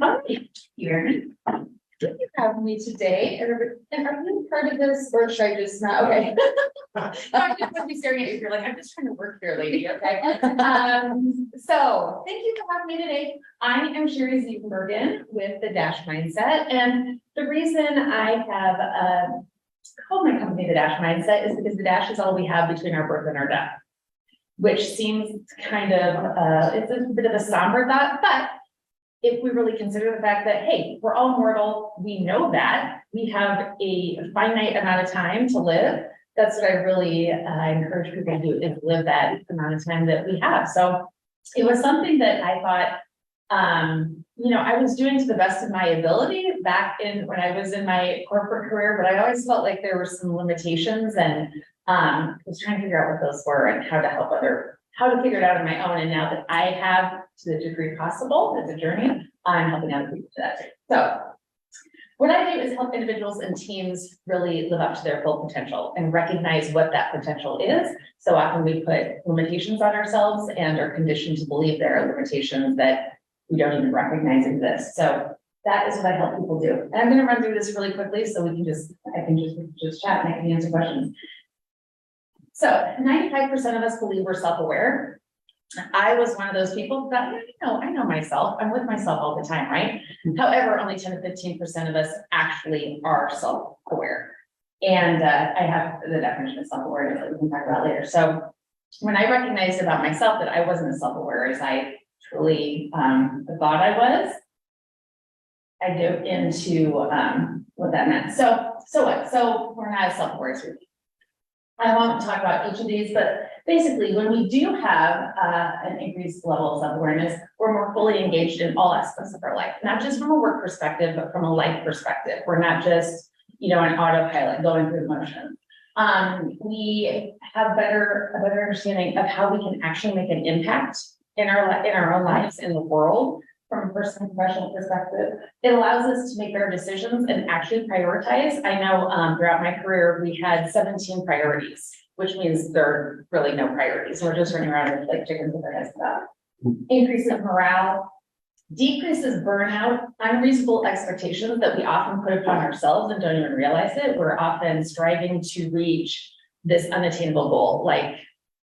All right, Erin, thank you for having me today. And are you part of this or should I just not? Okay. I'm just gonna be staring at you. You're like, I'm just trying to work here, lady. Okay. So thank you for having me today. I am Sherry Ziegenbergen with the Dash Mindset. And the reason I have called my company the Dash Mindset is because the Dash is all we have between our birth and our death, which seems kind of, it's a bit of a somber thought, but if we really consider the fact that, hey, we're all mortal, we know that we have a finite amount of time to live. That's what I really encourage people to do, is live that amount of time that we have. So it was something that I thought, I was doing to the best of my ability back in when I was in my corporate career, but I always felt like there were some limitations and was trying to figure out what those were and how to figure it out on my own. And now that I have, to the degree possible, it's a journey, I'm helping other people to that. So what I do is help individuals and teams really live up to their full potential and recognize what that potential is. So often we put limitations on ourselves and are conditioned to believe there are limitations that we don't even recognize exist. So that is what I help people do. And I'm going to run through this really quickly so I can just chat and I can answer questions. So 95% of us believe we're self-aware. I was one of those people that, I know myself. I'm with myself all the time, right? However, only 10 to 15% of us actually are self-aware. And I have the definition of self-awareness that we can talk about later. So when I recognized about myself that I wasn't as self-aware as I truly thought I was, I dove into what that meant. So what? So we're not as self-aware as we think. I won't talk about each of these, but basically when we do have an increased level of self-awareness, we're more fully engaged in all aspects of our life, not just from a work perspective, but from a life perspective. We're not just, an autopilot going through the motions. We have a better understanding of how we can actually make an impact in our own lives, in the world, from a personal and professional perspective. It allows us to make better decisions and actually prioritize. I know throughout my career, we had 17 priorities, which means there are really no priorities. We're just running around with like chickens with our heads cut. Increases morale, decreases burnout, unreasonable expectations that we often put upon ourselves and don't even realize it. We're often striving to reach this unattainable goal, like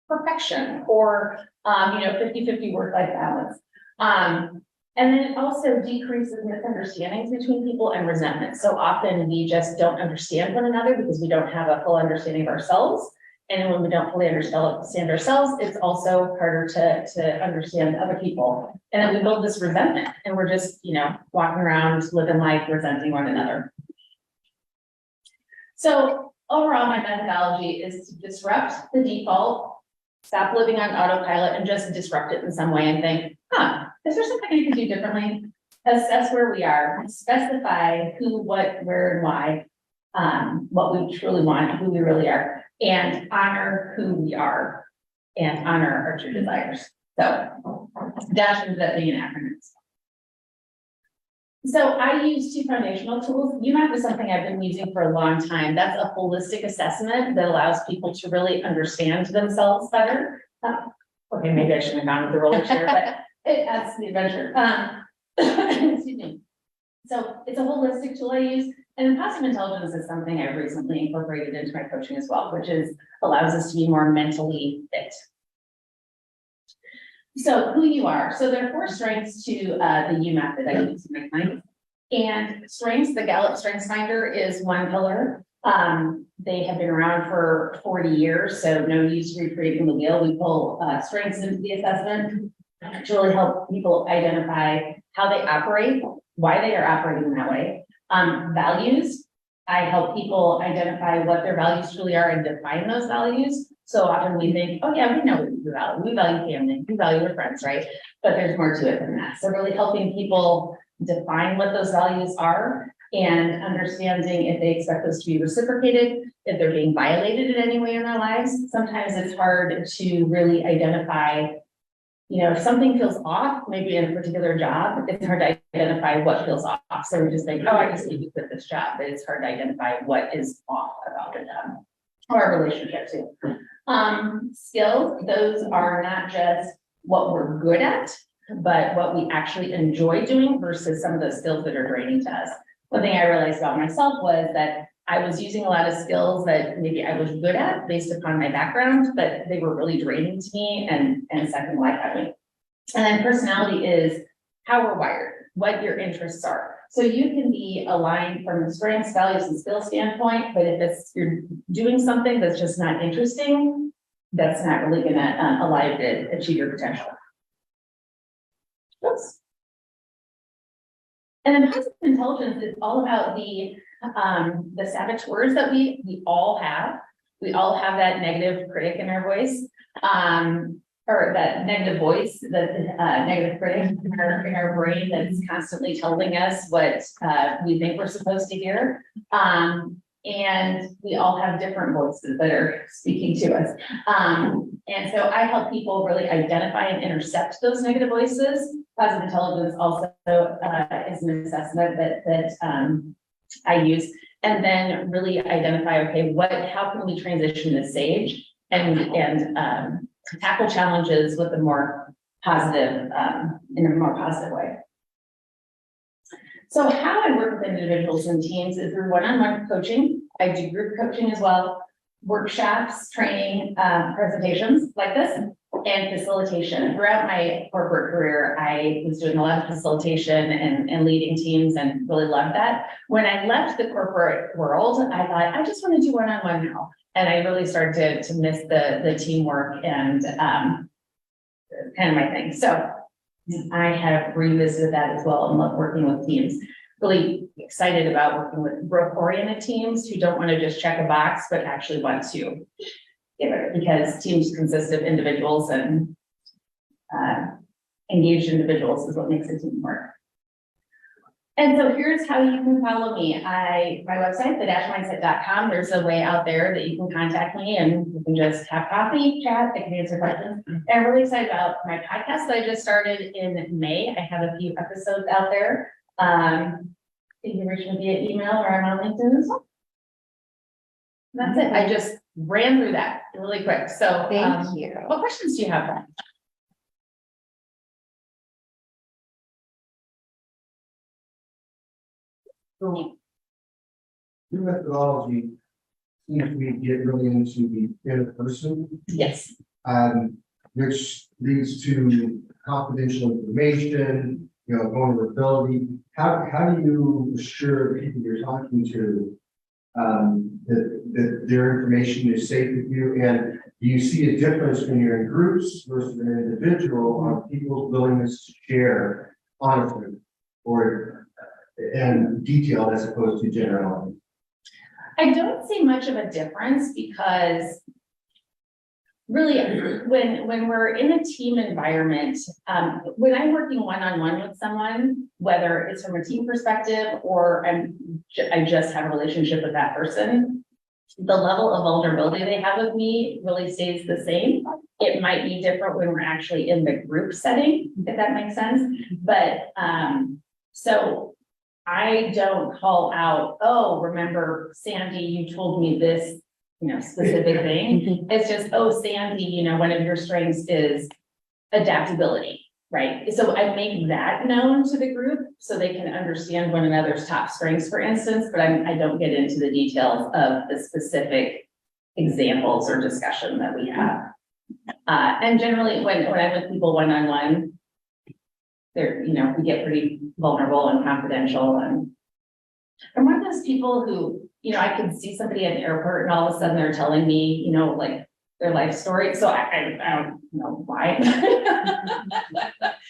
perfection or 50-50 work-life balance. And then it also decreases misunderstandings between people and resentment. So often we just don't understand one another because we don't have a full understanding of ourselves. And when we don't fully understand ourselves, it's also harder to understand other people. And then we build this resentment and we're just, walking around, living life, resenting one another. So overall, my methodology is to disrupt the default, stop living on autopilot and just disrupt it in some way and think, is there something I can do differently? Assess where we are, specify who, what, where, and why, what we truly want, who we really are, and honor who we are and honor our true desires. So DASH ends up being an acronym. So I use two foundational tools. UMAP is something I've been using for a long time. That's a holistic assessment that allows people to really understand themselves better. Okay, maybe I shouldn't have gone with the roller chair, but it adds to the adventure. Excuse me. So it's a holistic tool I use, and positive intelligence is something I've recently incorporated into my coaching as well, which allows us to be more mentally fit. So who you are. So there are 4 strengths to the UMAP that I use in my clients. And strengths, the Gallup Strengths Finder is one pillar. They have been around for 40 years, so no use recreating the wheel. We pull strengths into the assessment to really help people identify how they operate, why they are operating that way. Values, I help people identify what their values truly are and define those values. So often we think, oh yeah, we know what we value. We value family, we value our friends, right? But there's more to it than that. So really helping people define what those values are and understanding if they expect those to be reciprocated, if they're being violated in any way in their lives. Sometimes it's hard to really identify, if something feels off, maybe in a particular job, it's hard to identify what feels off. So we just think, oh, I just need to quit this job, but it's hard to identify what is off about the job or a relationship too. Skills, those are not just what we're good at, but what we actually enjoy doing versus some of the skills that are draining to us. One thing I realized about myself was that I was using a lot of skills that maybe I was good at based upon my background, but they were really draining to me and sucking life out of me. And then personality is how we're wired, what your interests are. So you can be aligned from a strengths, values, and skills standpoint, but if you're doing something that's just not interesting, that's not really gonna allow you to achieve your potential. Oops. And then positive intelligence is all about the saboteurs that we all have. We all have that negative critic in our voice, or that negative voice, the negative critic in our brain that's constantly telling us what we think we're supposed to hear. And we all have different voices that are speaking to us. And so I help people really identify and intercept those negative voices. Positive intelligence also is an assessment that I use, and then really identify, okay, how can we transition to SAGE and tackle challenges with a more positive, in a more positive way. So how I work with individuals and teams is through one-on-one coaching. I do group coaching as well, workshops, training, presentations like this, and facilitation. Throughout my corporate career, I was doing a lot of facilitation and leading teams and really loved that. When I left the corporate world, I thought, I just want to do one-on-one now. And I really started to miss the teamwork and kind of my thing. So I have revisited that as well and love working with teams. Really excited about working with growth-oriented teams who don't want to just check a box, but actually want to give it, because teams consist of individuals, and engaged individuals is what makes a team work. And so here's how you can follow me. My website, the-mindset.com, there's a way out there that you can contact me and you can just have coffee, chat, I can answer questions. And I'm really excited about my podcast that I just started in May. I have a few episodes out there. You can reach me via email or I'm on LinkedIn as well. That's it. I just ran through that really quick. So Thank you. What questions do you have? So your methodology seems to be get really into the in-person, Yes. which leads to confidential information, vulnerability. How do you assure the people you're talking to that their information is safe with you? And do you see a difference when you're in groups versus an individual on people's willingness to share honestly and detailed as opposed to generality? I don't see much of a difference because really when we're in a team environment, when I'm working one-on-one with someone, whether it's from a team perspective or I just have a relationship with that person, the level of vulnerability they have with me really stays the same. It might be different when we're actually in the group setting, if that makes sense. But so I don't call out, oh, remember, Sandy, you told me this, specific thing. It's just, oh, Sandy, one of your strengths is adaptability, right? So I make that known to the group so they can understand one another's top strengths, for instance, but I don't get into the details of the specific examples or discussion that we have. And generally when I'm with people one-on-one, we get pretty vulnerable and confidential. And I'm one of those people who, I can see somebody at the airport and all of a sudden they're telling me, like their life story. So I don't know why.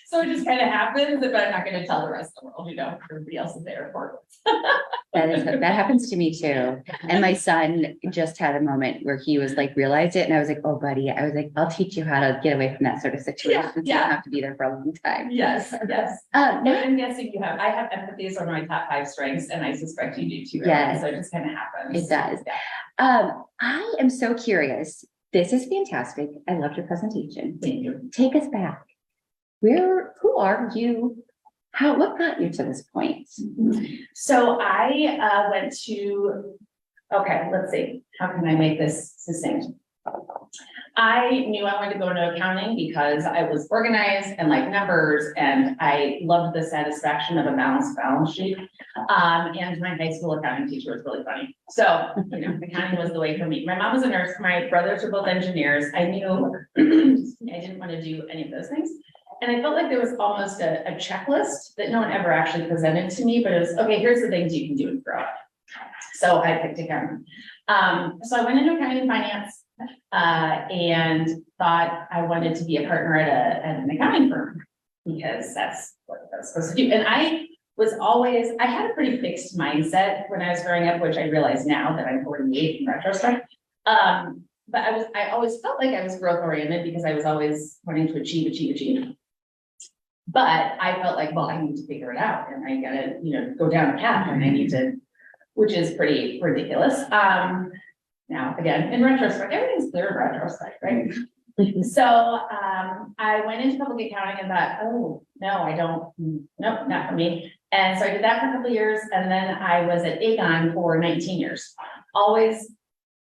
So it just kind of happens, but I'm not going to tell the rest of the world, everybody else at the airport. That happens to me too. And my son just had a moment where he was like, realized it. And I was like, oh, buddy, I was like, I'll teach you how to get away from that sort of situation. So you don't have to be there for a long time. Yes. I'm guessing I have empathy as one of my top 5 strengths, and I suspect you do too. Yes. So it just kind of happens. It does. Yeah. I am so curious. This is fantastic. I loved your presentation. Thank you. Take us back. Who are you? What got you to this point? So I went to, okay, let's see. How can I make this succinct? I knew I wanted to go into accounting because I was organized and like numbers, and I loved the satisfaction of a balanced balance sheet. And my high school accounting teacher was really funny. So, you know, accounting was the way for me. My mom was a nurse, my brothers were both engineers. I knew I didn't want to do any of those things. And I felt like there was almost a checklist that no one ever actually presented to me, but it was, okay, here's the things you can do and grow up. So I picked accounting. So I went into accounting and finance, and thought I wanted to be a partner at an accounting firm because that's what I was supposed to do. And I had a pretty fixed mindset when I was growing up, which I realize now that I'm 48 in retrospect. But I always felt like I was growth oriented because I was always wanting to achieve. But I felt like, well, I need to figure it out and I gotta, you know, go down a path and I need to, which is pretty ridiculous. Now, again, in retrospect, everything's clear in retrospect, right? So I went into public accounting and thought, oh, no, nope, not for me. And so I did that for a couple of years. And then I was at Aegon for 19 years, always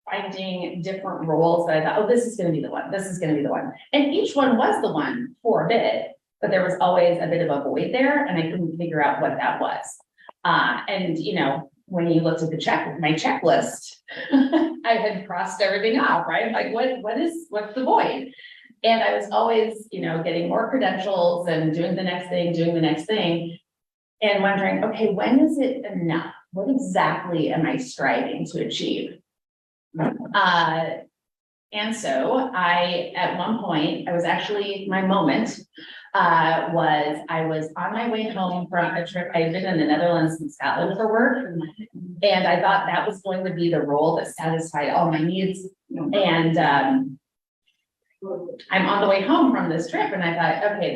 finding different roles that I thought, oh, this is going to be the one. This is going to be the one. And each one was the one for a bit, but there was always a bit of a void there and I couldn't figure out what that was. And, you know, when you looked at my checklist, I had crossed everything off, right? Like, what's the void? And I was always, you know, getting more credentials and doing the next thing, and wondering, okay, when is it enough? What exactly am I striving to achieve? And so at one point, my moment was I was on my way home from a trip. I had been in the Netherlands and Scotland for work. And I thought that was going to be the role that satisfied all my needs. And I'm on the way home from this trip and I thought, okay,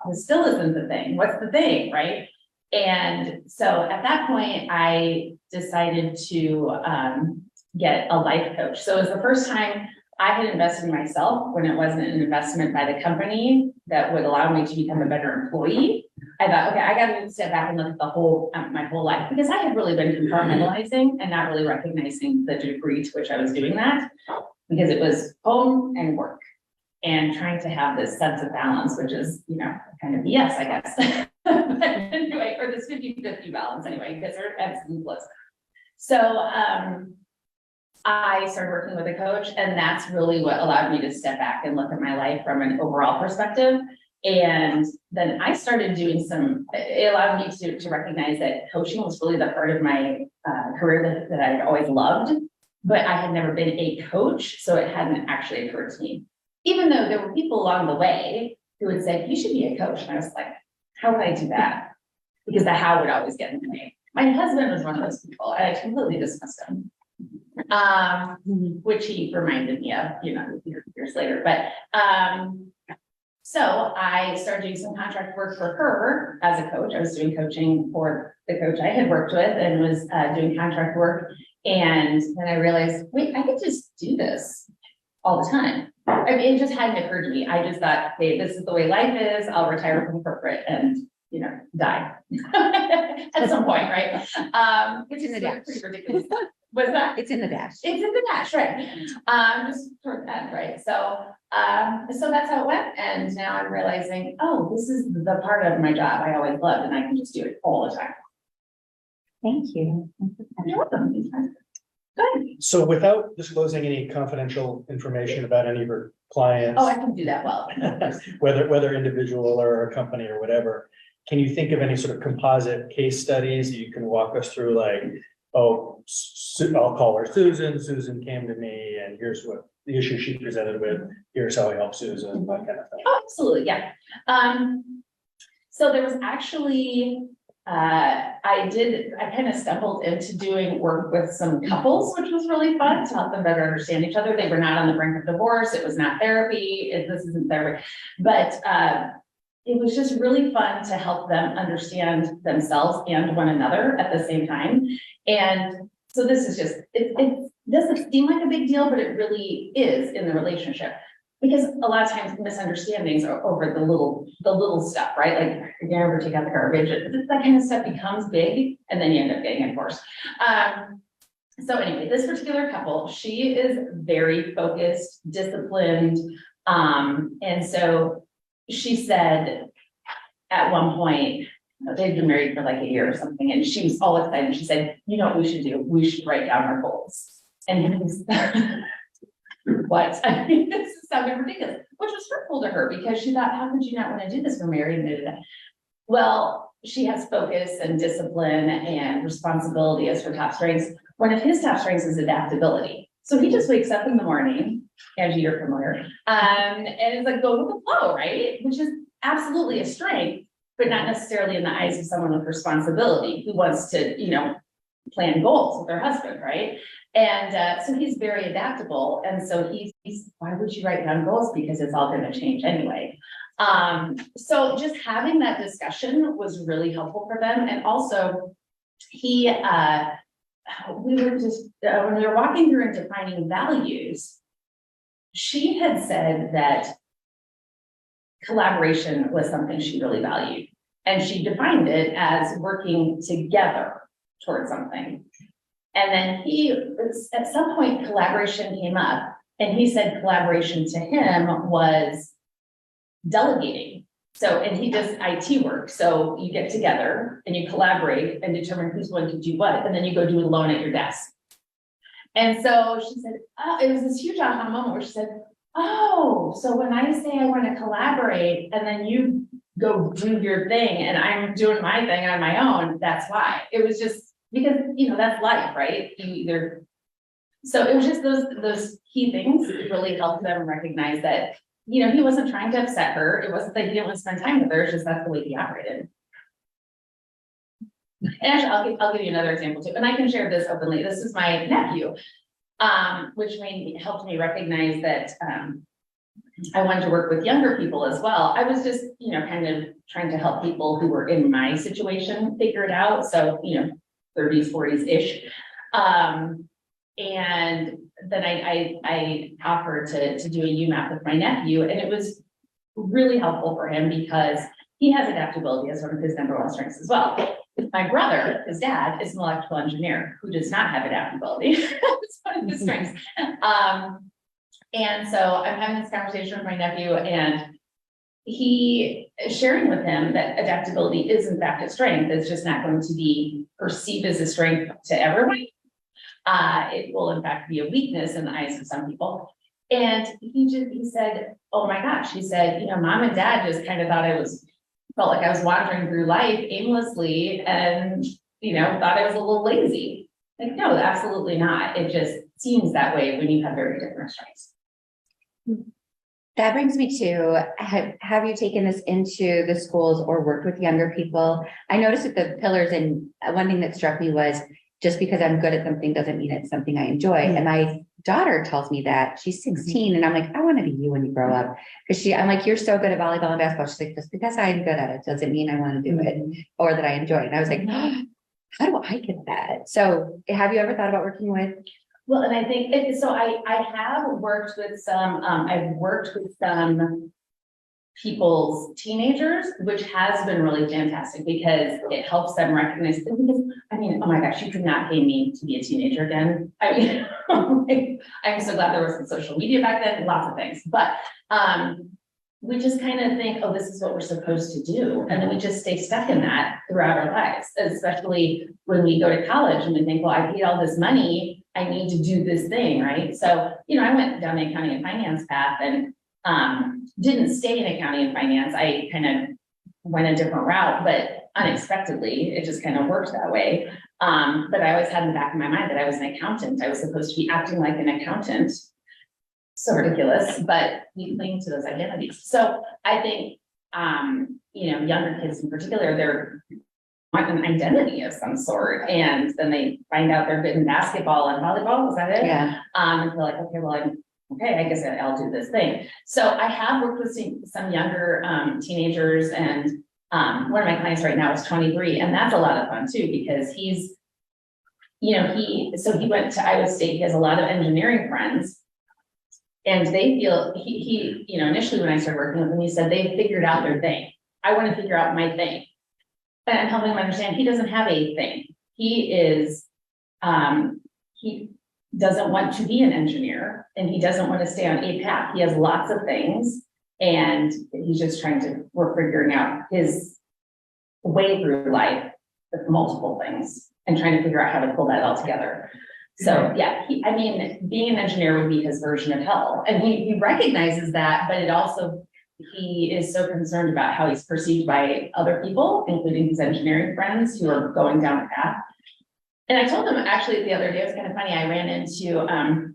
this still isn't the thing. What's the thing, right? And so at that point, I decided to get a life coach. So it was the first time I had invested in myself when it wasn't an investment by the company that would allow me to become a better employee. I thought, okay, I got to step back and look at my whole life, because I had really been compartmentalizing and not really recognizing the degree to which I was doing that, because it was home and work and trying to have this sense of balance, which is, you know, kind of BS, I guess. But anyway, or this 50-50 balance anyway, because they're absolute bliss. So, I started working with a coach, and that's really what allowed me to step back and look at my life from an overall perspective. And then I started doing it allowed me to recognize that coaching was really the part of my career that I'd always loved, but I had never been a coach. So it hadn't actually occurred to me, even though there were people along the way who had said, you should be a coach. And I was like, how would I do that? Because the how would always get in the way. My husband was one of those people, and I completely dismissed him. Which he reminded me of, you know, years later. But so I started doing some contract work for her as a coach. I was doing coaching for the coach I had worked with and was doing contract work. And then I realized, wait, I could just do this all the time. I mean, it just hadn't occurred to me. I just thought, hey, this is the way life is. I'll retire from corporate and, you know, die at some point, right? Which is pretty ridiculous. Was that? It's in the dash. It's in the dash, right? Just toward that, right? So, so that's how it went. And now I'm realizing, oh, this is the part of my job I always loved, and I can just do it all the time. Thank you. You're welcome. Good. So without disclosing any confidential information about any of your clients, Oh, I can do that well. whether individual or a company or whatever, can you think of any sort of composite case studies that you can walk us through, like, oh, I'll call her Susan. Susan came to me and here's what the issue she presented with. Here's how I help Susan, that kind of thing. Oh, absolutely, yeah. So there was actually, I kind of stumbled into doing work with some couples, which was really fun to help them better understand each other. They were not on the brink of divorce. It was not therapy. This isn't therapy, but it was just really fun to help them understand themselves and one another at the same time. And so this is just, it doesn't seem like a big deal, but it really is in the relationship, because a lot of times misunderstandings are over the little stuff, right? Like, you never take out the garbage, that kind of stuff becomes big, and then you end up getting a divorce. So anyway, this particular couple, she is very focused, disciplined. And so she said at one point, they've been married for like a year or something, and she was all excited. She said, you know what we should do? We should write down our goals. And he was, what? I mean, this is sounding ridiculous, which was hurtful to her because she thought, how could you not want to do this? We're married and well, she has focus and discipline and responsibility as her top strengths. One of his top strengths is adaptability. So he just wakes up in the morning, Angie, you're familiar, and it's like go with the flow, right? Which is absolutely a strength, but not necessarily in the eyes of someone with responsibility who wants to, you know, plan goals with their husband, right? And so he's very adaptable. And so he's, why would you write down goals? Because it's all going to change anyway. So just having that discussion was really helpful for them. And also we were just, when we were walking through and defining values, she had said that collaboration was something she really valued. And she defined it as working together towards something. And then at some point, collaboration came up, and he said collaboration to him was delegating. So, and he does IT work. So you get together and you collaborate and determine who's going to do what, and then you go do it alone at your desk. And so she said, it was this huge aha moment where she said, oh, so when I say I want to collaborate and then you go do your thing and I'm doing my thing on my own, that's why. It was just because, you know, that's life, right? So it was just those key things that really helped them recognize that, you know, he wasn't trying to upset her. It wasn't that he didn't want to spend time with her. It's just that's the way he operated. And actually, I'll give you another example too. And I can share this openly. This is my nephew, which helped me recognize that I wanted to work with younger people as well. I was just, you know, kind of trying to help people who were in my situation figure it out. So, you know, 30s, 40s-ish. And then I offered to do a UMAP with my nephew, and it was really helpful for him because he has adaptability as one of his number one strengths as well. My brother, his dad, is an electrical engineer who does not have adaptability. It's one of his strengths. And so I'm having this conversation with my nephew, and he is sharing with him that adaptability is in fact a strength. It's just not going to be perceived as a strength to everyone. It will in fact be a weakness in the eyes of some people. And he said, oh my gosh, he said, you know, mom and dad just kind of felt like I was wandering through life aimlessly and, you know, thought I was a little lazy. Like, no, absolutely not. It just seems that way when you have very different strengths. That brings me to, have you taken this into the schools or worked with younger people? I noticed that the pillars, and one thing that struck me was just because I'm good at something doesn't mean it's something I enjoy. And my daughter tells me that she's 16 and I'm like, I want to be you when you grow up. Because I'm like, you're so good at volleyball and basketball. She's like, just because I'm good at it doesn't mean I want to do it or that I enjoy it. And I was like, oh, how do I get that? So have you ever thought about working with? Well, and I think I have worked with I've worked with some people's teenagers, which has been really fantastic because it helps them recognize, because I mean, oh my gosh, you could not pay me to be a teenager again. I mean, I'm so glad there was some social media back then, lots of things, but we just kind of think, oh, this is what we're supposed to do. And then we just stay stuck in that throughout our lives, especially when we go to college and we think, well, I paid all this money, I need to do this thing, right? So, you know, I went down the accounting and finance path and didn't stay in accounting and finance. I kind of went a different route, but unexpectedly, it just kind of worked that way. But I always had in the back of my mind that I was an accountant. I was supposed to be acting like an accountant. So ridiculous, but we cling to those identities. So I think, you know, younger kids in particular, they're want an identity of some sort, and then they find out they're good in basketball and volleyball. Is that it? Yeah. And they're like, okay, well, I guess I'll do this thing. So I have worked with some younger teenagers, and one of my clients right now is 23, and that's a lot of fun too, because he's, you know, he went to Iowa State. He has a lot of engineering friends, and they feel he, you know, initially when I started working with him, he said they figured out their thing. I want to figure out my thing. And I'm helping him understand he doesn't have a thing. He is he doesn't want to be an engineer and he doesn't want to stay on a path. He has lots of things and he's just we're figuring out his way through life with multiple things and trying to figure out how to pull that all together. So yeah, being an engineer would be his version of hell. And he recognizes that, but he is so concerned about how he's perceived by other people, including his engineering friends who are going down the path. And I told him actually the other day, it was kind of funny, I ran into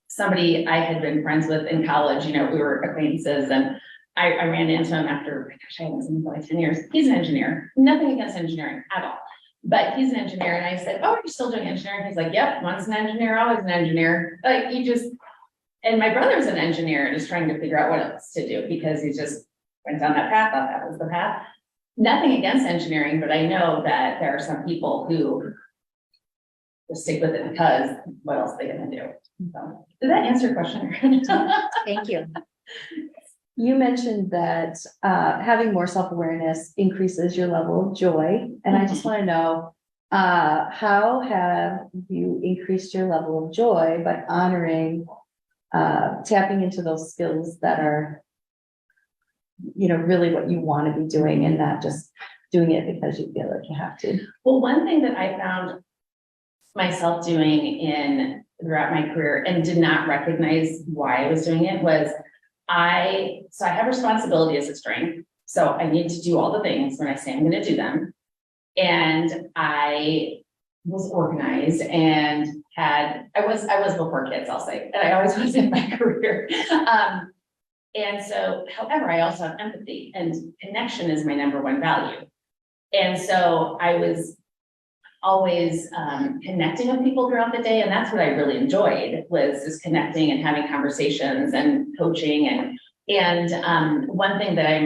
somebody I had been friends with in college, we were acquaintances, and I ran into him after, I hadn't seen him for like 10 years. He's an engineer, nothing against engineering at all, but he's an engineer. And I said, oh, are you still doing engineering? He's like, yep, once an engineer, always an engineer. Like and my brother's an engineer and is trying to figure out what else to do because he just went down that path, thought that was the path. Nothing against engineering, but I know that there are some people who just stick with it because what else are they gonna do? So, did that answer your question? Thank you. You mentioned that having more self-awareness increases your level of joy. And I just want to know, how have you increased your level of joy by honoring, tapping into those skills that are, really what you want to be doing and not just doing it because you feel like you have to? Well, one thing that I found myself doing throughout my career and did not recognize why I was doing it was I have responsibility as a strength. So I need to do all the things when I say I'm going to do them. And I was organized and I was before kids, I'll say, and I always was in my career. And so, however, I also have empathy and connection is my number one value. And so I was always connecting with people throughout the day. And that's what I really enjoyed was just connecting and having conversations and coaching. And one thing that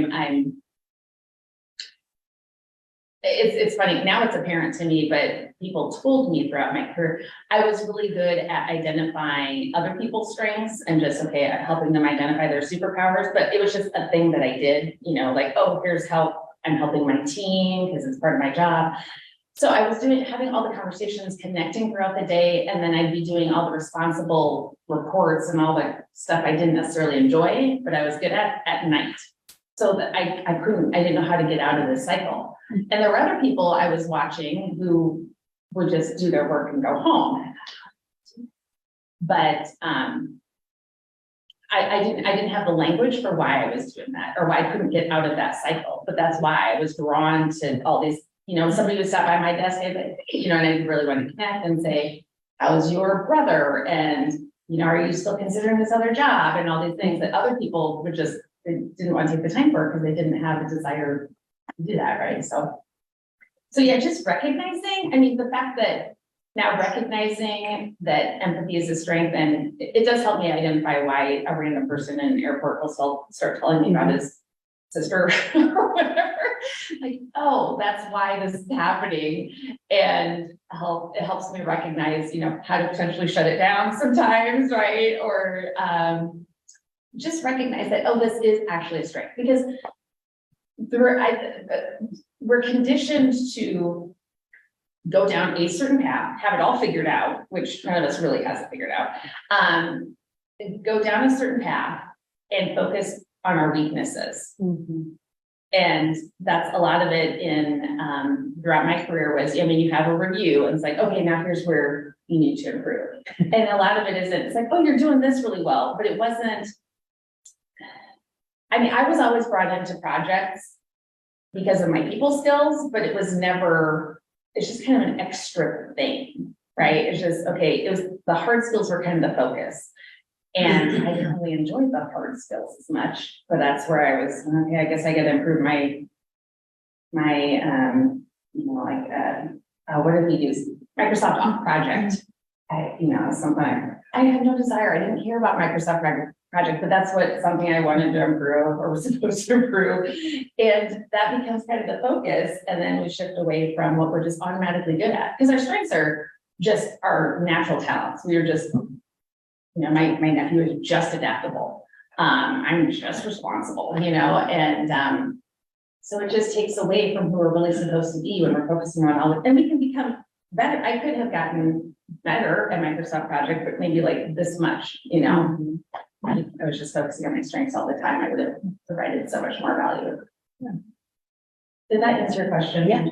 it's funny, now it's apparent to me, but people told me throughout my career, I was really good at identifying other people's strengths and just, helping them identify their superpowers. But it was just a thing that I did, like, oh, here's how I'm helping my team because it's part of my job. So I was having all the conversations, connecting throughout the day, and then I'd be doing all the responsible reports and all the stuff I didn't necessarily enjoy, but I was good at night. So that I didn't know how to get out of this cycle. And there were other people I was watching who would just do their work and go home. But I didn't have the language for why I was doing that or why I couldn't get out of that cycle. But that's why I was drawn to all these. Somebody would stop by my desk, and I really want to connect and say, how's your brother? And, are you still considering this other job? And all these things that other people didn't want to take the time for because they didn't have a desire to do that, right? So yeah, just recognizing, the fact that now recognizing that empathy is a strength, and it does help me identify why a random person in an airport will start telling me about his sister or whatever. Like, oh, that's why this is happening. And it helps me recognize, how to potentially shut it down sometimes, right? Or just recognize that, oh, this is actually a strength. Because we're conditioned to go down a certain path, have it all figured out, which none of us really has it figured out. Go down a certain path and focus on our weaknesses. Mm-hmm. And that's a lot of it throughout my career was, you have a review and it's like, okay, now here's where you need to improve. And a lot of it isn't, it's like, oh, you're doing this really well, but it wasn't, I was always brought into projects because of my people skills, but it was never, it's just kind of an extra thing, right? It's just, the hard skills were kind of the focus. And I didn't really enjoy the hard skills as much, but that's where I was, I guess I got to improve my what did we use? Microsoft project. Something I had no desire. I didn't care about Microsoft project, but that's something I wanted to improve or was supposed to improve. And that becomes kind of the focus. And then we shift away from what we're just automatically good at. Because our strengths are just our natural talents. We are just, my nephew is just adaptable. I'm just responsible, and so it just takes away from who we're really supposed to be when we're focusing on and we can become better. I could have gotten better at Microsoft project, but maybe like this much, you know? I was just focusing on my strengths all the time. I would have provided so much more value. Yeah. Did that answer your question? Yeah.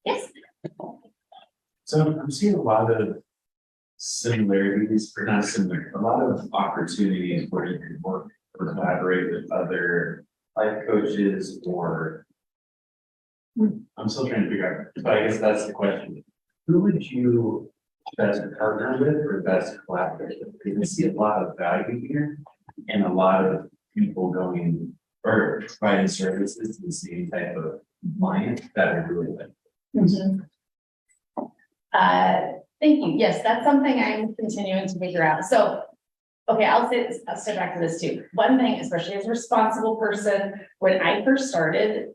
Yes. So I'm seeing a lot of similarities, or not similar, a lot of opportunities where you can work or collaborate with other life coaches or. I'm still trying to figure out, but I guess that's the question. Who would you best partner with or best collaborate with? Because I see a lot of value here and a lot of people going or providing services to the same type of client that are really like. Thank you. Yes, that's something I'm continuing to figure out. So, okay, I'll step back to this too. One thing, especially as a responsible person, when I first started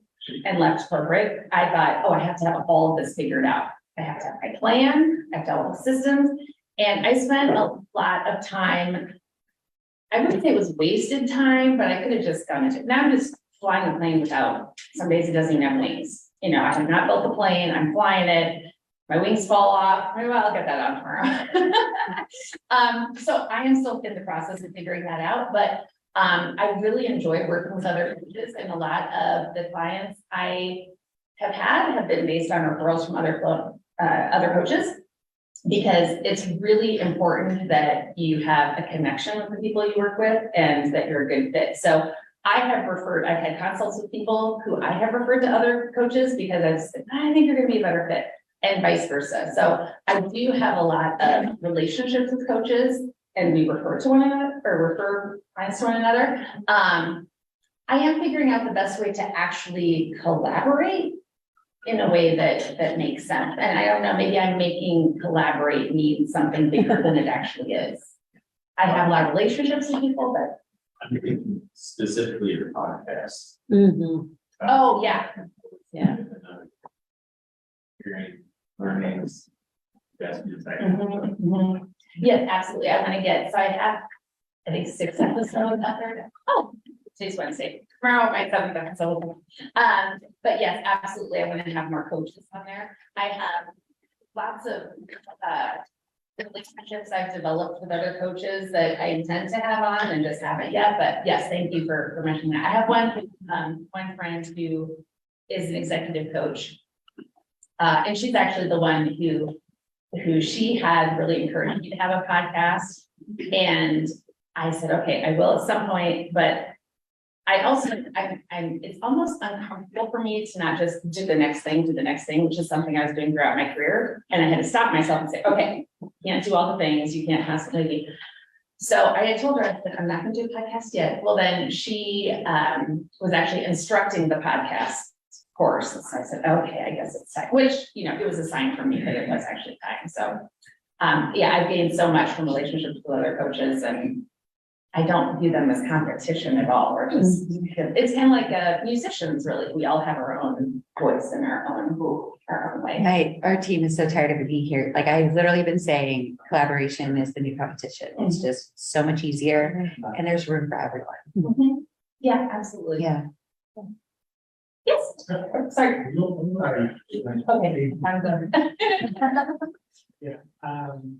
and left corporate, I thought, oh, I have to have all of this figured out. I have to have my plan, I have to have all the systems. And I spent a lot of time, I wouldn't say it was wasted time, but I could have just gone into it. Now I'm just flying a plane without, some days it doesn't even have wings. You know, I have not built the plane, I'm flying it. My wings fall off. Maybe I'll get that on tomorrow. So I am still in the process of figuring that out, but I really enjoy working with other coaches, and a lot of the clients I have been based on referrals from other coaches, because it's really important that you have a connection with the people you work with and that you're a good fit. So I've had consults with people who I have referred to other coaches because I said, I think you're going to be a better fit. And vice versa. So I do have a lot of relationships with coaches, and we refer to one another or refer clients to one another. I am figuring out the best way to actually collaborate in a way that makes sense. And I don't know, maybe I'm making collaborate mean something bigger than it actually is. I have a lot of relationships with people, but. I'm thinking specifically your podcast. Oh, yeah. Yeah. Hearing, learnings. Best insight. Yes, absolutely. I want to get, so I have, I think 6 episodes out there. Oh, today's Wednesday. Tomorrow my 7th episode. But yes, absolutely. I want to have more coaches on there. I have lots of relationships I've developed with other coaches that I intend to have on and just haven't yet. But yes, thank you for mentioning that. I have one friend who is an executive coach. And she's actually the one who she had really encouraged me to have a podcast. And I said, okay, I will at some point, but I also, it's almost uncomfortable for me to not just do the next thing, which is something I was doing throughout my career. And I had to stop myself and say, okay, you can't do all the things, you can't constantly. So I had told her, I said, I'm not gonna do a podcast yet. Well, then she was actually instructing the podcast course. So I said, okay, I guess it's time, which, you know, it was a sign for me that it was actually time. So yeah, I've gained so much from relationships with other coaches, and I don't view them as competition at all. Or just, it's kind of like musicians, really. We all have our own voice and our own way. Our team is so tired of being here. Like I've literally been saying, collaboration is the new competition. It's just so much easier, and there's room for everyone. Yeah, absolutely. Yeah. Yes. Sorry. Okay, I'm done. Yeah, in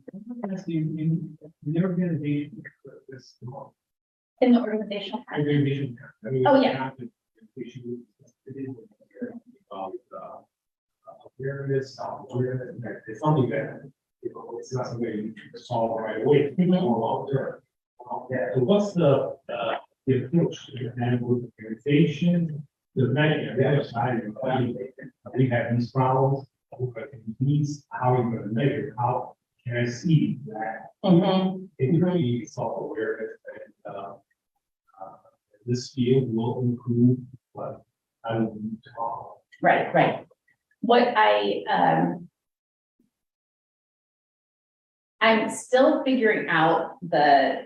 the organization, this. In the organizational. Organization. I mean, Oh, yeah. Awareness, it's something that, you know, it's not something you can solve right away, it's more long term. So what's the approach to handle the organization, the measure, the other side, we have these problems, needs, how are you going to measure, how can I see that it really self-awareness and this field will improve what I will do tomorrow. Right. What I'm still figuring out the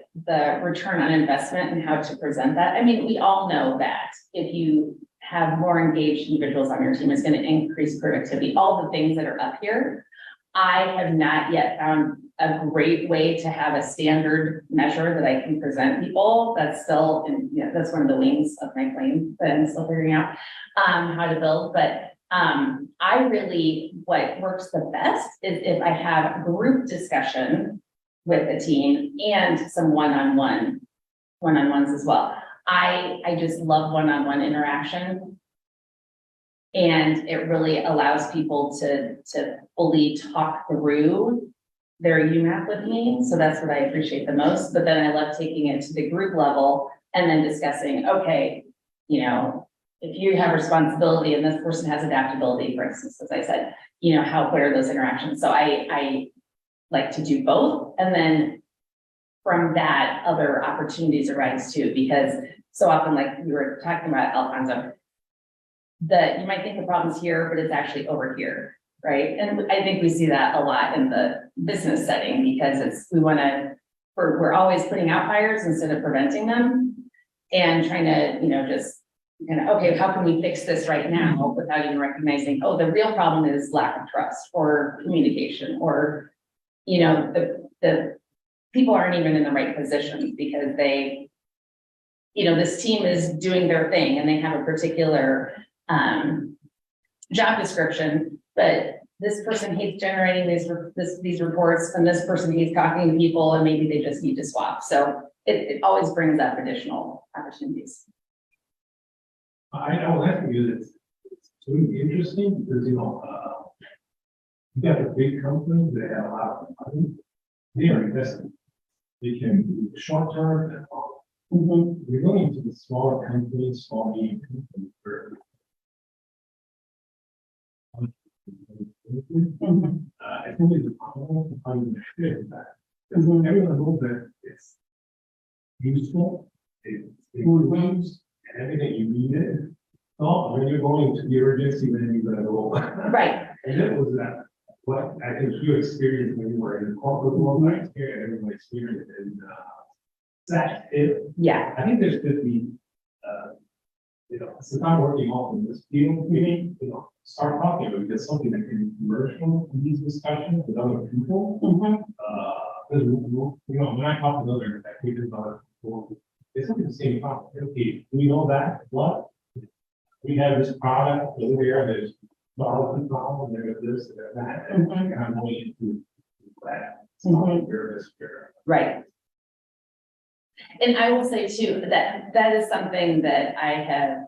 return on investment and how to present that. I mean, we all know that if you have more engaged individuals on your team, it's going to increase productivity, all the things that are up here. I have not yet found a great way to have a standard measure that I can present people. That's still, that's one of the wings of my plane that I'm still figuring out how to build. But I really, what works the best is if I have group discussion with the team and some one-on-ones as well. I just love one-on-one interaction. And it really allows people to fully talk through their UMAP with me. So that's what I appreciate the most. But then I love taking it to the group level and then discussing, okay, you know, if you have responsibility and this person has adaptability, for instance, as I said, you know, what are those interactions? So I like to do both. And then from that, other opportunities arise too, because so often, like we were talking about, Alfonso, that you might think the problem's here, but it's actually over here, right? And I think we see that a lot in the business setting because we're always putting out fires instead of preventing them and trying to, you know, just kind of, okay, how can we fix this right now without even recognizing, oh, the real problem is lack of trust or communication or, you know, the people aren't even in the right position because they, you know, this team is doing their thing and they have a particular job description, but this person hates generating these reports and this person hates talking to people and maybe they just need to swap. So it always brings up additional opportunities. I will have to use it. It's really interesting because, you know, you got a big company, they have a lot of money, they are investing. They can do short term and long. We're going into the smaller companies, small medium companies. I think it's important to find the fit in that. Everyone knows that it's useful, it moves, and everything you need it. So when you're going to the urgency, then you're gonna go. Right. And that was that, what I think you experienced when you were in the corporate world, I experienced in that it. Yeah. I think there should be, you know, since I'm working off in this field, we need, you know, start talking about get something that can be commercial in these discussions with other people. Because, you know, when I talk with other executives, it's something the same problem. Okay, we know that, what? We have this product over there, there's solving problem, there's this, there's that, and I'm going into that. Right. And I will say too, that is something that I have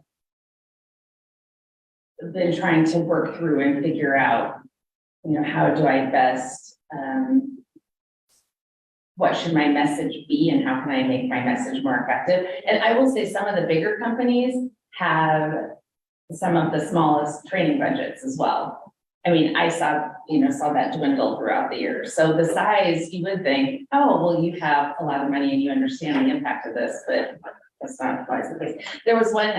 been trying to work through and figure out, you know, how do I best, what should my message be and how can I make my message more effective? And I will say some of the bigger companies have some of the smallest training budgets as well. I mean, I saw that dwindle throughout the years. So the size, you would think, oh, well, you have a lot of money and you understand the impact of this, but that's not always the case. There was one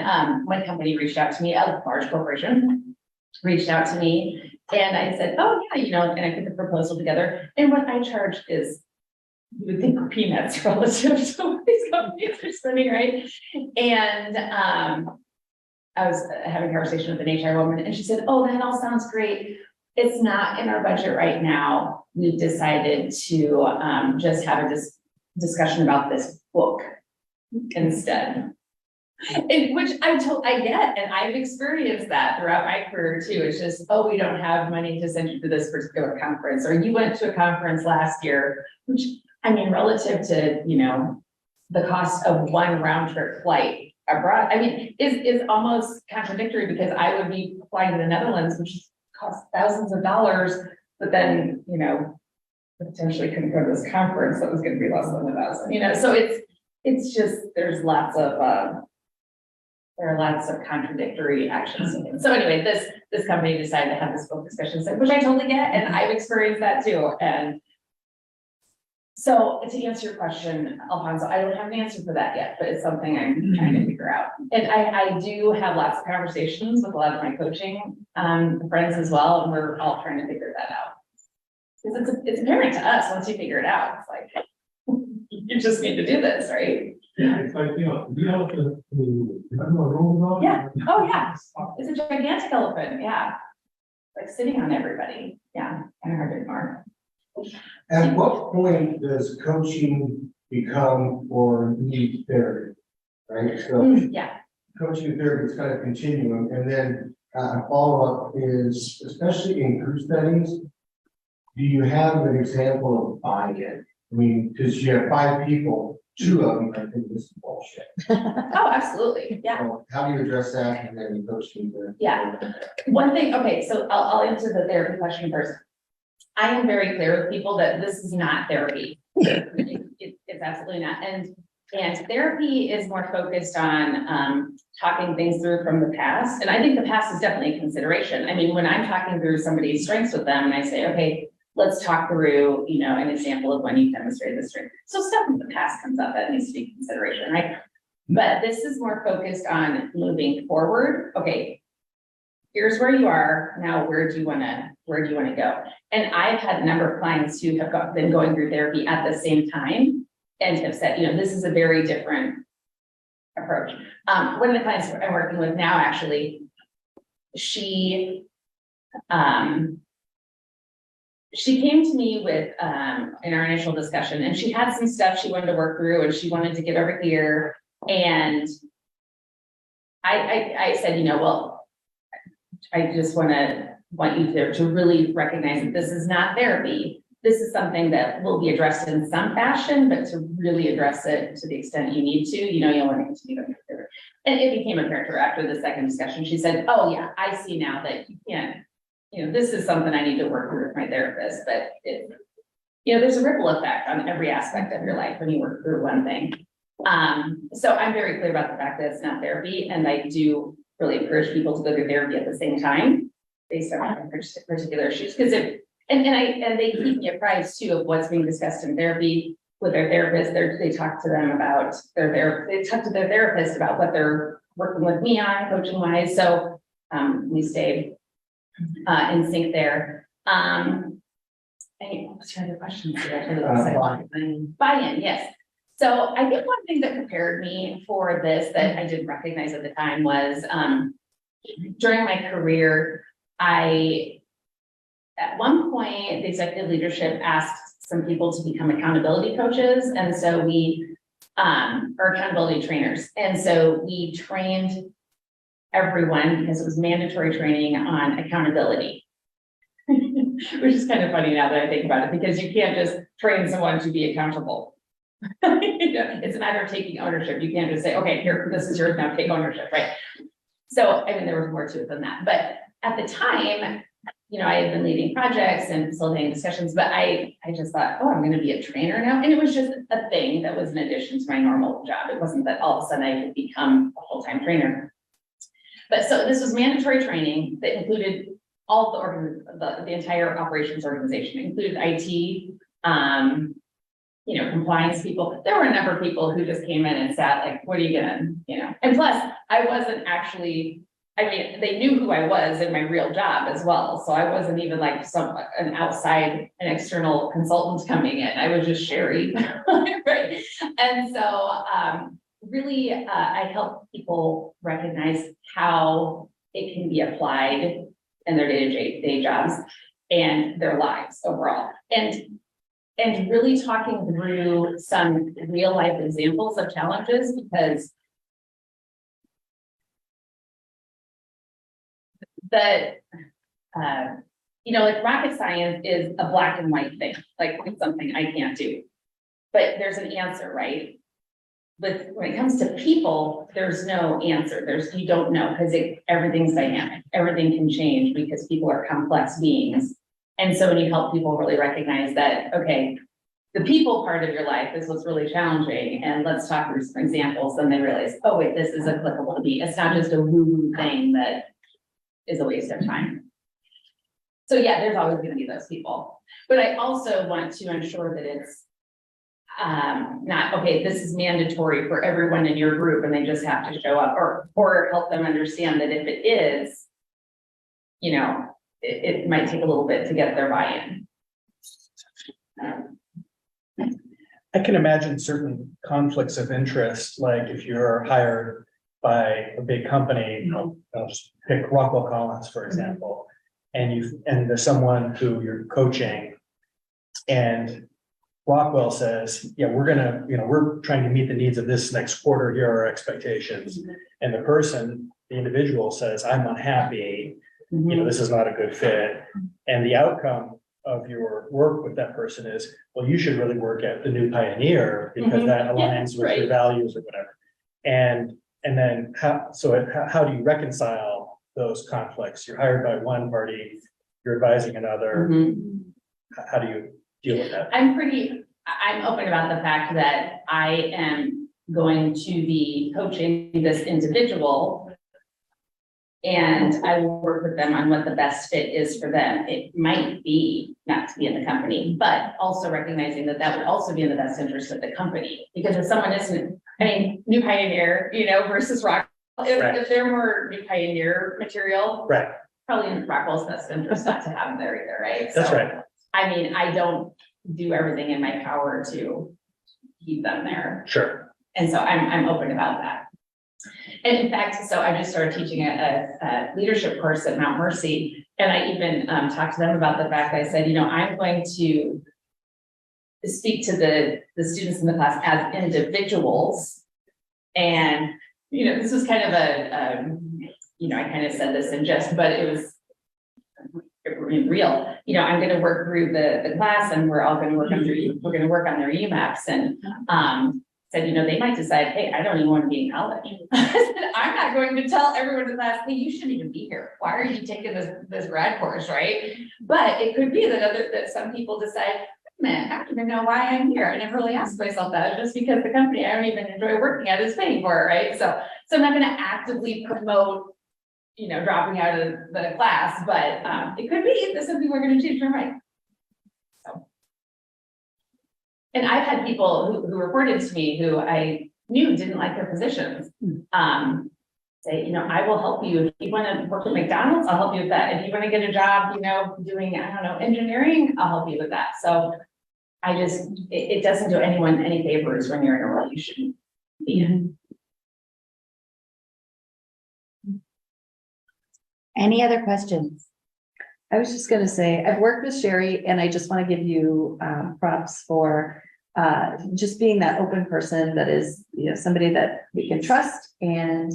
company reached out to me, a large corporation reached out to me and I said, oh yeah, you know, and I put the proposal together. And what I charge is, you would think peanuts relative to what these companies are spending, right? And I was having a conversation with an HR woman and she said, oh, that all sounds great. It's not in our budget right now. We've decided to just have a discussion about this book instead. Which I get, and I've experienced that throughout my career too. It's just, oh, we don't have money to send you to this particular conference, or you went to a conference last year, which I mean, relative to, you know, the cost of one round trip flight abroad, I mean, is almost contradictory because I would be flying to the Netherlands, which costs thousands of dollars, but then, you know, potentially couldn't go to this conference that was going to be less than $1,000, you know, so it's just, there are lots of contradictory actions. So anyway, this company decided to have this book discussion, which I totally get, and I've experienced that too. And so to answer your question, Alfonso, I don't have an answer for that yet, but it's something I'm trying to figure out. And I do have lots of conversations with a lot of my coaching friends as well, and we're all trying to figure that out. Because it's apparent to us once you figure it out. It's like, you just need to do this, right? Yeah, it's like, you know, you have to roll. Yeah. Oh, yeah. It's a gigantic elephant. Yeah. Like sitting on everybody. Yeah. Kind of hard to ignore. At what point does coaching become or need therapy? Right, so Yeah. coaching and therapy is kind of continuum, and then follow-up is, especially in group settings, do you have an example of buy-in? I mean, because you have 5 people, 2 of them, I think this is bullshit. Oh, absolutely, yeah. So how do you address that and then coach me to? Yeah. One thing, okay, so I'll answer the therapy question first. I am very clear with people that this is not therapy. It's absolutely not. And therapy is more focused on talking things through from the past. And I think the past is definitely a consideration. I mean, when I'm talking through somebody's strengths with them and I say, okay, let's talk through, you know, an example of when you demonstrated this strength. So stuff from the past comes up that needs to be consideration, right? But this is more focused on moving forward. Okay, here's where you are now. Where do you want to go? And I've had a number of clients who have been going through therapy at the same time and have said, you know, this is a very different approach. One of the clients I'm working with now, actually, she came to me with in our initial discussion, and she had some stuff she wanted to work through, and she wanted to get over here. And I said, you know, well, I just want you to really recognize that this is not therapy. This is something that will be addressed in some fashion, but to really address it to the extent you need to, you know, you'll want to continue to consider. And it became apparent to her after the second discussion. She said, oh yeah, I see now that you can't, you know, this is something I need to work through with my therapist, but it, you know, there's a ripple effect on every aspect of your life when you work through one thing. So I'm very clear about the fact that it's not therapy, and I do really encourage people to go through therapy at the same time based on particular issues, because and they keep me apprised too of what's being discussed in therapy with their therapist. They talk to them about they talk to their therapist about what they're working with me on coaching wise. So we stay in sync there. What's your other question? Buy-in, yes. So I think one thing that prepared me for this that I didn't recognize at the time was during my career, at one point, the executive leadership asked some people to become accountability coaches. And so we or accountability trainers. And so we trained everyone, because it was mandatory training, on accountability. Which is kind of funny now that I think about it, because you can't just train someone to be accountable. It's a matter of taking ownership. You can't just say, okay, here, this is yours, now take ownership, right? So, I mean, there was more to it than that. But at the time, you know, I had been leading projects and facilitating discussions, but I just thought, oh, I'm going to be a trainer now. And it was just a thing that was in addition to my normal job. It wasn't that all of a sudden I could become a full-time trainer. But so this was mandatory training that included all the entire operations organization, included IT, you know, compliance people. There were a number of people who just came in and sat like, what are you gonna, you know? And plus, I wasn't actually, I mean, they knew who I was in my real job as well. So I wasn't even like an external consultant coming in. I was just Sherry, right? And so really, I help people recognize how it can be applied in their day-to-day jobs and their lives overall. And really talking through some real life examples of challenges, because you know, like rocket science is a black and white thing, like it's something I can't do, but there's an answer, right? But when it comes to people, there's no answer. You don't know, because everything's dynamic. Everything can change because people are complex beings. And so when you help people really recognize that, okay, the people part of your life is what's really challenging, and let's talk through some examples, then they realize, oh wait, this is applicable to me. It's not just a woo-woo thing that is a waste of time. So yeah, there's always going to be those people. But I also want to ensure that it's not, okay, this is mandatory for everyone in your group and they just have to show up, or help them understand that if it is, you know, it might take a little bit to get their buy-in. I can imagine certain conflicts of interest, like if you're hired by a big company, I'll just pick Rockwell Collins, for example, and there's someone who you're coaching, and Rockwell says, yeah, we're trying to meet the needs of this next quarter, here are our expectations. And the person the individual says, I'm unhappy, Mm-hmm. you know, this is not a good fit. And the outcome of your work with that person is, well, you should really work at the New Pioneer because Mhm. that Yeah, aligns with your right. values or whatever. And then how do you reconcile those conflicts? You're hired by one party, you're advising another. Mhm. How do you deal with that? I'm open about the fact that I am going to be coaching this individual. And I will work with them on what the best fit is for them. It might be not to be in the company, but also recognizing that that would also be in the best interest of the company. Because if someone isn't, I mean, New Pioneer, you know, versus Rock, Right. if they're more New Pioneer material, Right, probably in Rockwell's best interest not to have them there either, right? that's So, right, I mean, I don't do everything in my power to keep them there. sure. And so I'm open about that. And in fact, so I just started teaching a leadership course at Mount Mercy. And I even talked to them about the fact, I said, you know, I'm going to speak to the students in the class as individuals. And, you know, this was kind of you know, I kind of said this in jest, but it was real. You know, I'm going to work through the class and we're all going to work on we're going to work on their EMAPs and said, you know, they might decide, hey, I don't even want to be in college. I said, I'm not going to tell everyone in the class, hey, you shouldn't even be here. Why are you taking this grad course, right? But it could be that some people decide, man, I don't even know why I'm here. I never really asked myself that, just because the company I don't even enjoy working at is paying for it, right? So I'm not going to actively promote, you know, dropping out of the class, but it could be that some people are going to change their mind. So. And I've had people who reported to me who I knew didn't like their positions. Say, you know, I will help you. If you want to work at McDonald's, I'll help you with that. If you want to get a job, you know, doing, I don't know, engineering, I'll help you with that. So it doesn't do anyone any favors when you're in a role you shouldn't be in. Any other questions? I was just gonna say, I've worked with Sherry and I just want to give you props for just being that open person that is, you know, somebody that we can trust. And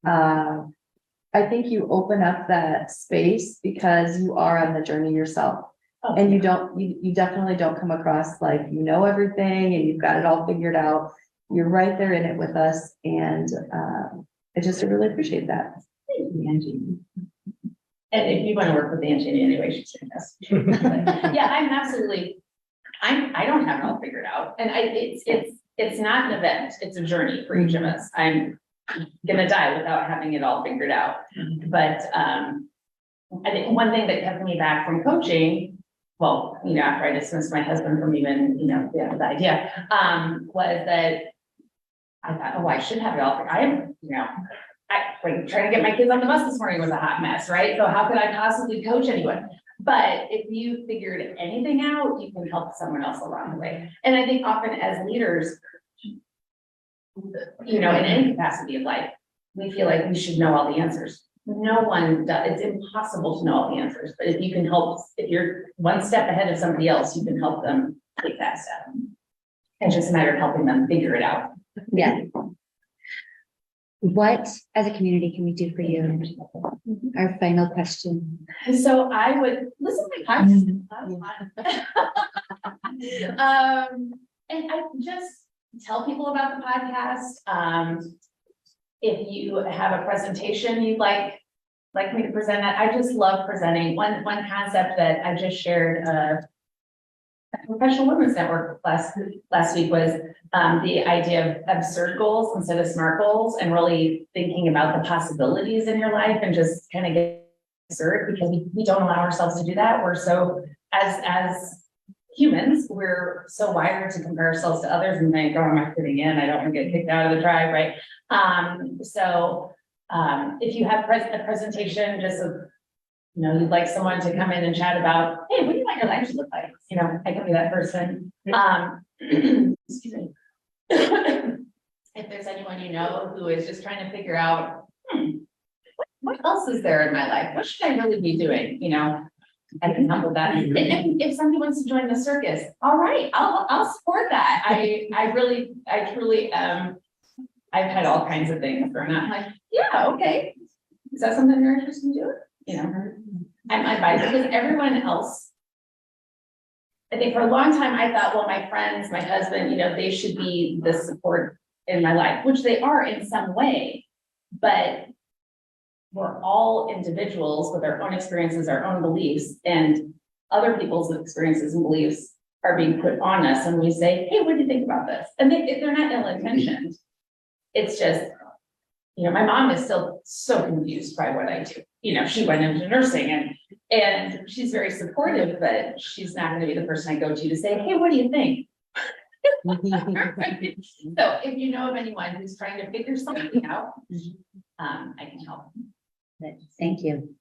I think you open up that space because you are on the journey yourself. And you definitely don't come across like you know everything and you've got it all figured out. You're right there in it with us. And I just really appreciate that. Thank you, Angie. And if you want to work with Angie in any way, she's yes. Yeah, I'm absolutely. I don't have it all figured out, and it's not an event; it's a journey for each of us. I'm gonna die without having it all figured out. But I think one thing that kept me back from coaching, well, you know, after I dismissed my husband from even, you know, the idea, was that I thought, oh, I should have it all. I am, you know. Like trying to get my kids on the bus this morning was a hot mess, right? So how could I possibly coach anyone? But if you figured anything out, you can help someone else along the way. And I think often as leaders, you know, in any capacity of life, we feel like we should know all the answers. No one does. It's impossible to know all the answers. But if you can help, if you're one step ahead of somebody else, you can help them take that step. It's just a matter of helping them figure it out. Yeah. What as a community can we do for you? Our final question. So I would listen to my podcast. And I just tell people about the podcast. If you have a presentation you'd like me to present, I just love presenting. One concept that I just shared, Professional Women's Network last week was the idea of absurd goals instead of SMART goals, and really thinking about the possibilities in your life and just kind of get absurd, because we don't allow ourselves to do that. We're so, as humans, we're so wired to compare ourselves to others and think, oh, am I fitting in? I don't want to get kicked out of the tribe, right? If you have a presentation, just you know, you'd like someone to come in and chat about, hey, what do you want your life to look like? You know, I can be that person. Excuse me. If there's anyone you know who is just trying to figure out, what else is there in my life? What should I really be doing? You know, I can help with that. And if somebody wants to join the circus, all right, I'll support that. I truly, I've had all kinds of things thrown out. I'm like, yeah, okay. is that something you're interested in doing? You know, I'm advising, because everyone else. I think for a long time, I thought, well, my friends, my husband, you know, they should be the support in my life, which they are in some way. But we're all individuals with our own experiences, our own beliefs, and other people's experiences and beliefs are being put on us, and we say, hey, what do you think about this? And they're not ill-intentioned. It's just, you know, my mom is still so confused by what I do. You know, she went into nursing and she's very supportive, but she's not going to be the person I go to say, hey, what do you think? So if you know of anyone who's trying to figure something out, I can help. Thank you.